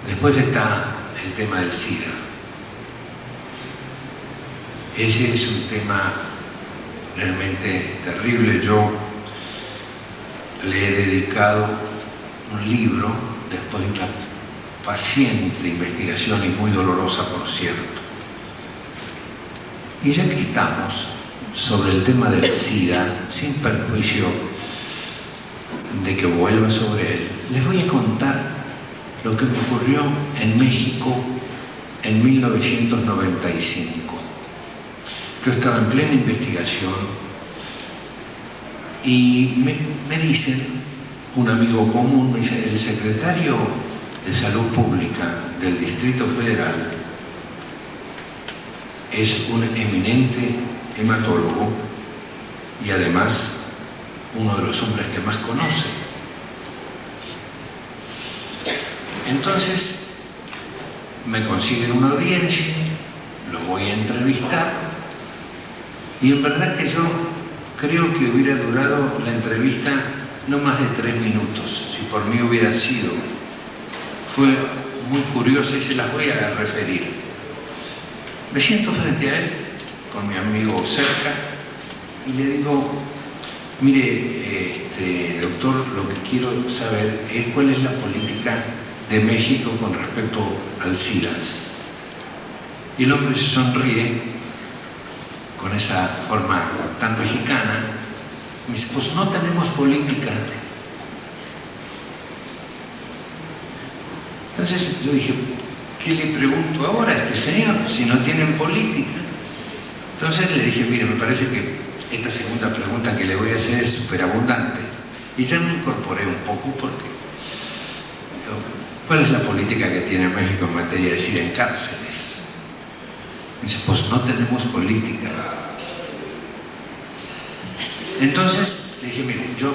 Después está el tema del SIDA. Ese es un tema realmente terrible. Yo le he dedicado un libro después de una paciente investigación y muy dolorosa, por cierto. Y ya que estamos sobre el tema del SIDA, sin perjuicio de que vuelva sobre él, les voy a contar lo que me ocurrió en México en 1995. Yo estaba en plena investigación y me dicen, un amigo común me dice, el secretario de Salud Pública del Distrito Federal es un eminente hematólogo y además uno de los hombres que más conoce. Entonces me consiguen una audiencia, lo voy a entrevistar y en verdad que yo creo que hubiera durado la entrevista no más de 3 minutos, si por mí hubiera sido. Fue muy curiosa y se las voy a referir. Me siento frente a él, con mi amigo cerca, y le digo, mire, doctor, lo que quiero saber es cuál es la política de México con respecto al SIDA. Y el hombre se sonríe con esa forma tan mexicana. Me dice, pues no tenemos política. Entonces yo dije, ¿qué le pregunto ahora a este señor si no tienen política? Entonces le dije, mire, me parece que esta segunda pregunta que le voy a hacer es súper abundante. Y ya me incorporé un poco porque ¿cuál es la política que tiene México en materia de SIDA en cárceles? Me dice, pues no tenemos política. Entonces le dije, mire, yo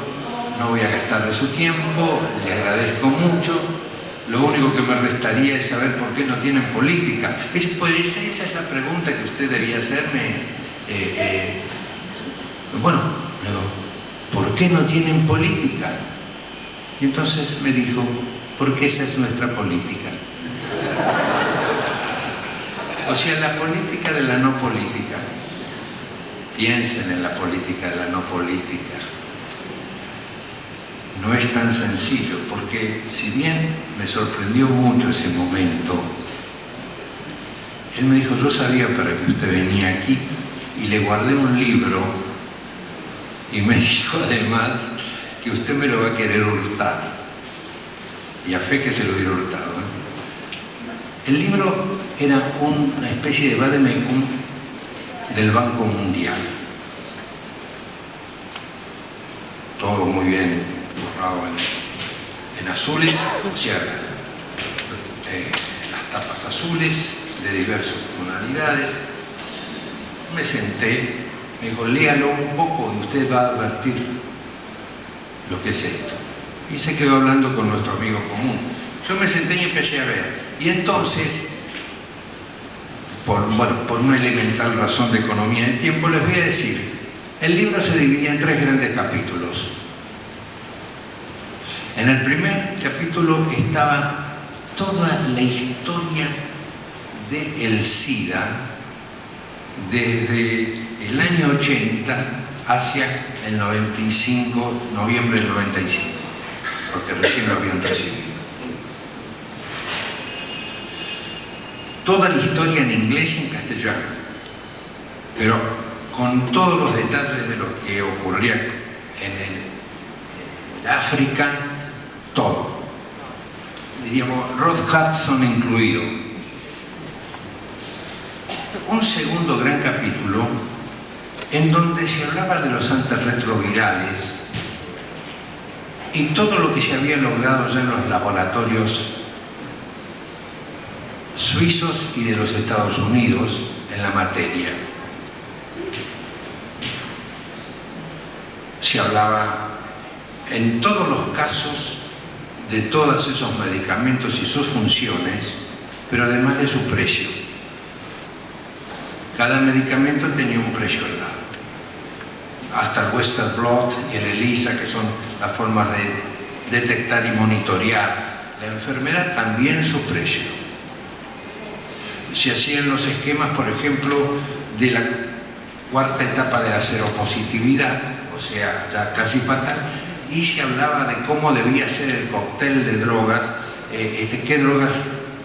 no voy a gastar de su tiempo, le agradezco mucho, lo único que me restaría es saber por qué no tienen política. Dice, pues esa es la pregunta que usted debía hacerme. Bueno, ¿por qué no tienen política? Y entonces me dijo, porque esa es nuestra política. O sea, la política de la no política. Piensen en la política de la no política. No es tan sencillo, porque si bien me sorprendió mucho ese momento, él me dijo, yo sabía para que usted venía aquí, y le guardé un libro, y me dijo además que usted me lo va a querer hurtar. Y a fe que se lo hubiera hurtado, ¿eh? El libro era una especie de vademecum del Banco Mundial. Todo muy bien forrado en azules, o sea, las tapas azules de diversas tonalidades. Me senté, me dijo, léalo un poco y usted va a advertir lo que es esto. Y se quedó hablando con nuestro amigo común. Yo me senté y empecé a ver. Y entonces, por una elemental razón de economía de tiempo, les voy a decir, el libro se dividía en 3 grandes capítulos. En el primer capítulo estaba toda la historia del SIDA desde el año 80 hacia el 95, noviembre del 95, porque recién lo habían recibido. Toda la historia en inglés y en castellano, pero con todos los detalles de lo que ocurría en el África, todo. Diríamos, Rock Hudson incluido. Un segundo gran capítulo en donde se hablaba de los antirretrovirales y todo lo que se había logrado ya en los laboratorios suizos y de los Estados Unidos en la materia. Se hablaba en todos los casos de todos esos medicamentos y sus funciones, pero además de su precio. Cada medicamento tenía un precio al lado. Hasta el Western blot y el ELISA, que son las formas de detectar y monitorear la enfermedad, también su precio. Se hacían los esquemas, por ejemplo, de la cuarta etapa de la seropositividad, o sea, ya casi fatal, y se hablaba de cómo debía ser el cóctel de drogas, qué drogas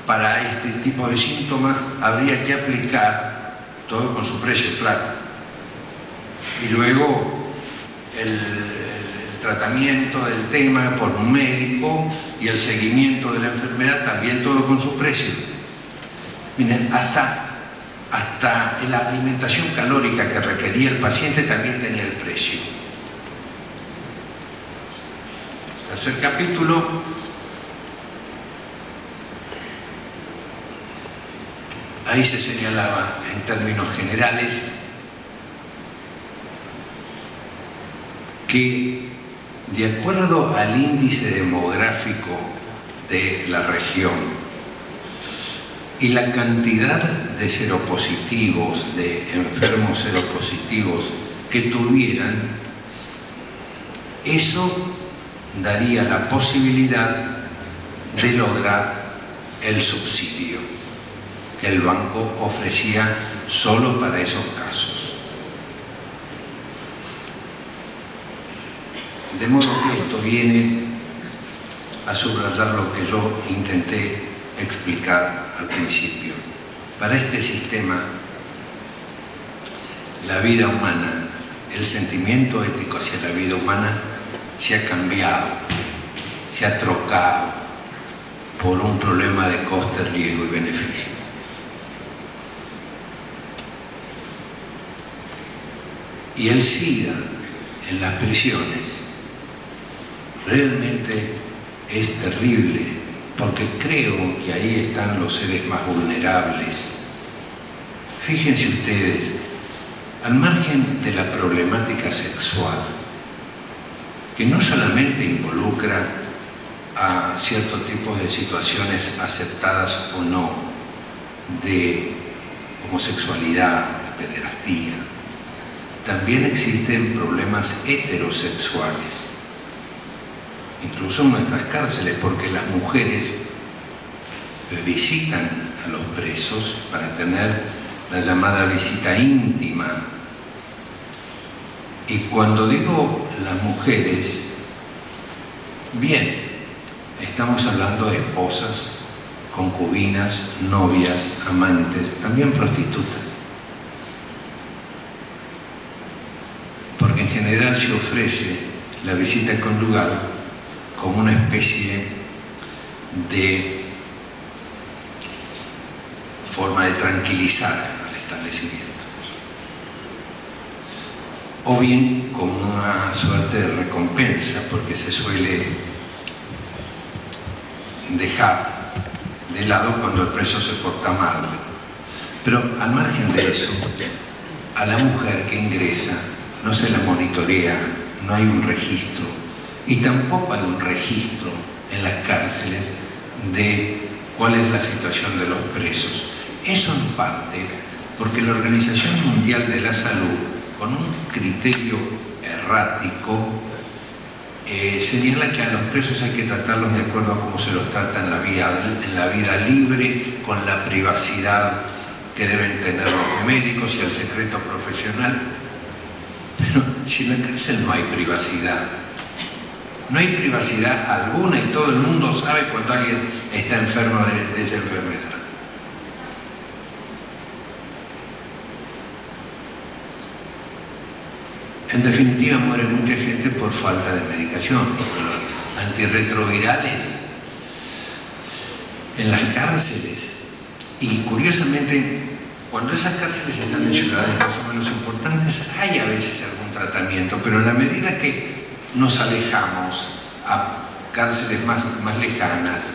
para este tipo de síntomas habría que aplicar, todo con su precio, claro. Y luego el tratamiento del tema por un médico y el seguimiento de la enfermedad, también todo con su precio. Miren, hasta la alimentación calórica que requería el paciente también tenía el precio. Tercer capítulo. Ahí se señalaba en términos generales que, de acuerdo al índice demográfico de la región y la cantidad de seropositivos, de enfermos seropositivos que tuvieran, eso daría la posibilidad de lograr el subsidio que el banco ofrecía solo para esos casos. De modo que esto viene a subrayar lo que yo intenté explicar al principio. Para este sistema, la vida humana, el sentimiento ético hacia la vida humana se ha cambiado, se ha trocado por un problema de coste, riesgo y beneficio. Y el SIDA en las prisiones realmente es terrible, porque creo que ahí están los seres más vulnerables. Fíjense ustedes, al margen de la problemática sexual, que no solamente involucra a ciertos tipos de situaciones aceptadas o no, de homosexualidad, de pederastía, también existen problemas heterosexuales, incluso en nuestras cárceles, porque las mujeres visitan a los presos para tener la llamada visita íntima. Y cuando digo las mujeres, bien, estamos hablando de esposas, concubinas, novias, amantes, también prostitutas. Porque en general se ofrece la visita conyugal como una especie de forma de tranquilizar al establecimiento, o bien como una suerte de recompensa, porque se suele dejar de lado cuando el preso se porta mal. Pero al margen de eso, a la mujer que ingresa no se la monitorea, no hay un registro, y tampoco hay un registro en las cárceles de cuál es la situación de los presos. Eso en parte porque la Organización Mundial de la Salud, con un criterio errático, señala que a los presos hay que tratarlos de acuerdo a cómo se los trata en la vida libre, con la privacidad que deben tener los médicos y el secreto profesional. Pero si en la cárcel no hay privacidad, no hay privacidad alguna, y todo el mundo sabe cuando alguien está enfermo de esa enfermedad. En definitiva, muere mucha gente por falta de medicación, porque los antirretrovirales en las cárceles, y curiosamente, cuando esas cárceles están en ciudades más o menos importantes, hay a veces algún tratamiento, pero en la medida que nos alejamos a cárceles más lejanas,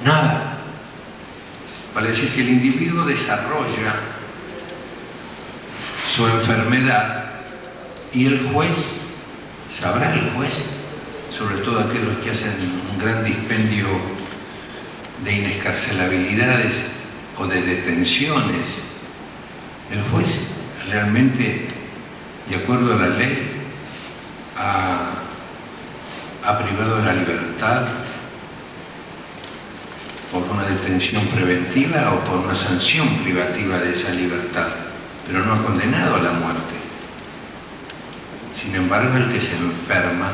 nada. Vale decir que el individuo desarrolla su enfermedad y el juez, sabrá el juez, sobre todo aquellos que hacen un gran dispendio de inescarcelabilidades o de detenciones, el juez realmente, de acuerdo a la ley, ha privado de la libertad por una detención preventiva o por una sanción privativa de esa libertad, pero no ha condenado a la muerte. Sin embargo, el que se enferma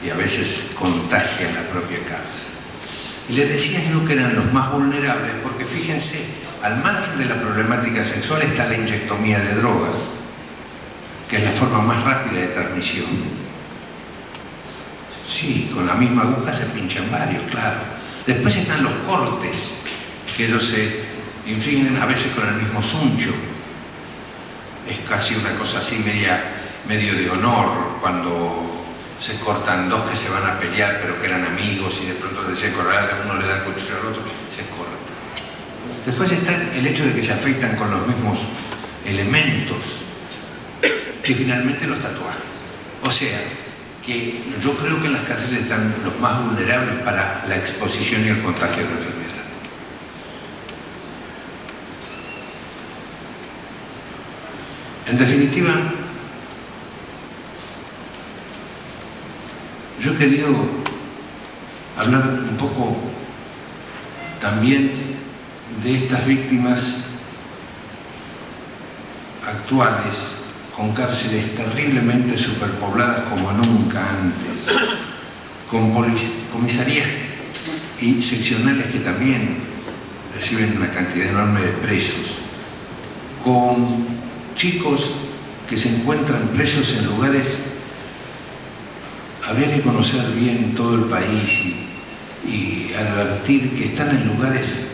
y a veces contagia en la propia cárcel. Y les decía yo que eran los más vulnerables, porque fíjense, al margen de la problemática sexual está la inyectomía de drogas, que es la forma más rápida de transmisión. Sí, con la misma aguja se pinchan varios, claro. Después están los cortes, que ellos se infligen a veces con el mismo suncho. Es casi una cosa así medio de honor, cuando se cortan dos que se van a pelear pero que eran amigos y de pronto decían correr, uno le da el cuchillo al otro, se corta. Después está el hecho de que se afeitan con los mismos elementos que finalmente los tatuajes. O sea, que yo creo que en las cárceles están los más vulnerables para la exposición y el contagio de la enfermedad. En definitiva, yo he querido hablar un poco también de estas víctimas actuales, con cárceles terriblemente superpobladas como nunca antes, con comisarías y seccionales que también reciben una cantidad enorme de presos, con chicos que se encuentran presos en lugares, habría que conocer bien todo el país y advertir que están en lugares,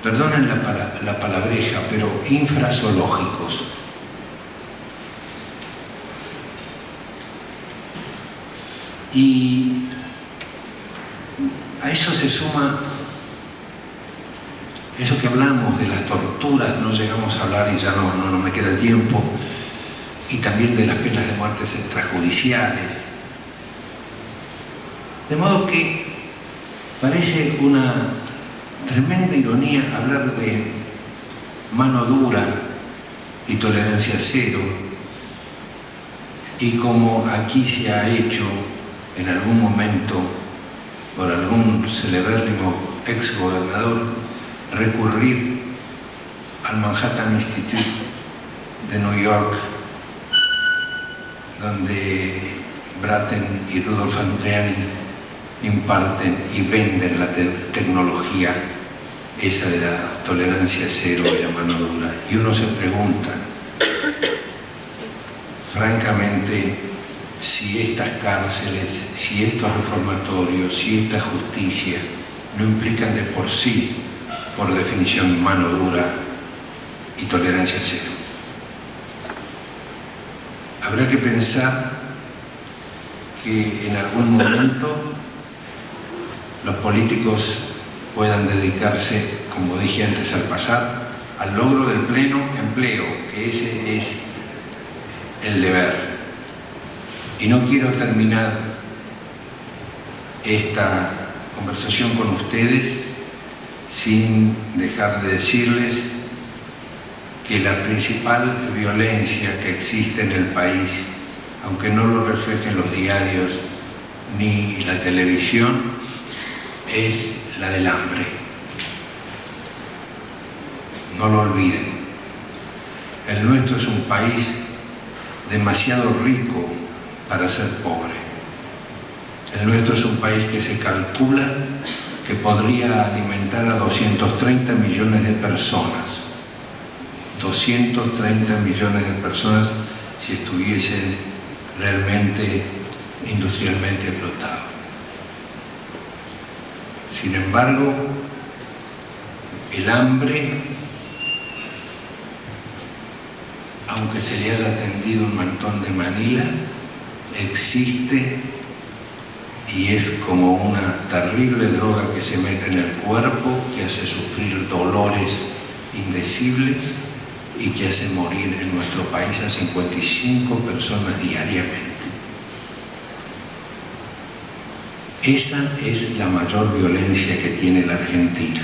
perdonen la palabreja, pero infrazoológicos. Y a eso se suma eso que hablamos de las torturas, no llegamos a hablar y ya no me queda el tiempo, y también de las penas de muertes extrajudiciales. De modo que parece una tremenda ironía hablar de mano dura y tolerancia cero, y como aquí se ha hecho en algún momento por algún celebérrimo exgobernador, recurrir al Manhattan Institute de New York, donde Braten y Rudolf Andreani imparten y venden la tecnología esa de la tolerancia cero y la mano dura. Y uno se pregunta, francamente, si estas cárceles, si estos reformatorios, si esta justicia no implican de por sí, por definición, mano dura y tolerancia cero. Habrá que pensar que en algún momento los políticos puedan dedicarse, como dije antes al pasar, al logro del pleno empleo, que ese es el deber. Y no quiero terminar esta conversación con ustedes sin dejar de decirles que la principal violencia que existe en el país, aunque no lo reflejen los diarios ni la televisión, es la del hambre. No lo olviden. El nuestro es un país demasiado rico para ser pobre. El nuestro es un país que se calcula que podría alimentar a 230 millones de personas. 230 millones de personas si estuviesen realmente industrialmente explotados. Sin embargo, el hambre, aunque se le haya tendido un mantón de Manila, existe y es como una terrible droga que se mete en el cuerpo, que hace sufrir dolores indecibles y que hace morir en nuestro país a 55 personas diariamente. Esa es la mayor violencia que tiene la Argentina.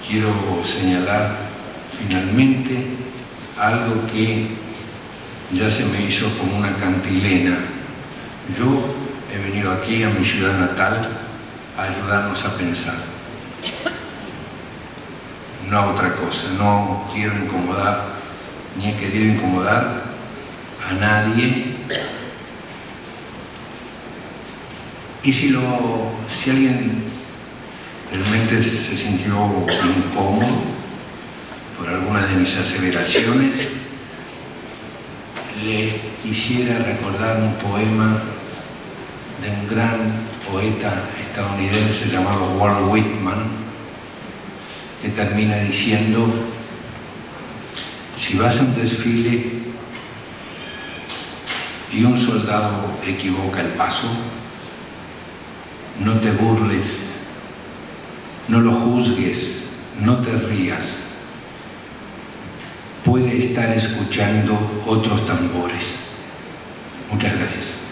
Quiero señalar finalmente algo que ya se me hizo como una cantilena. Yo he venido aquí a mi ciudad natal a ayudarnos a pensar, no a otra cosa. No quiero incomodar, ni he querido incomodar a nadie. Y si alguien realmente se sintió incómodo por alguna de mis aseveraciones, les quisiera recordar un poema de un gran poeta estadounidense llamado Walt Whitman, que termina diciendo: si vas a un desfile y un soldado equivoca el paso, no te burles, no lo juzgues, no te rías. Puede estar escuchando otros tambores. Muchas gracias.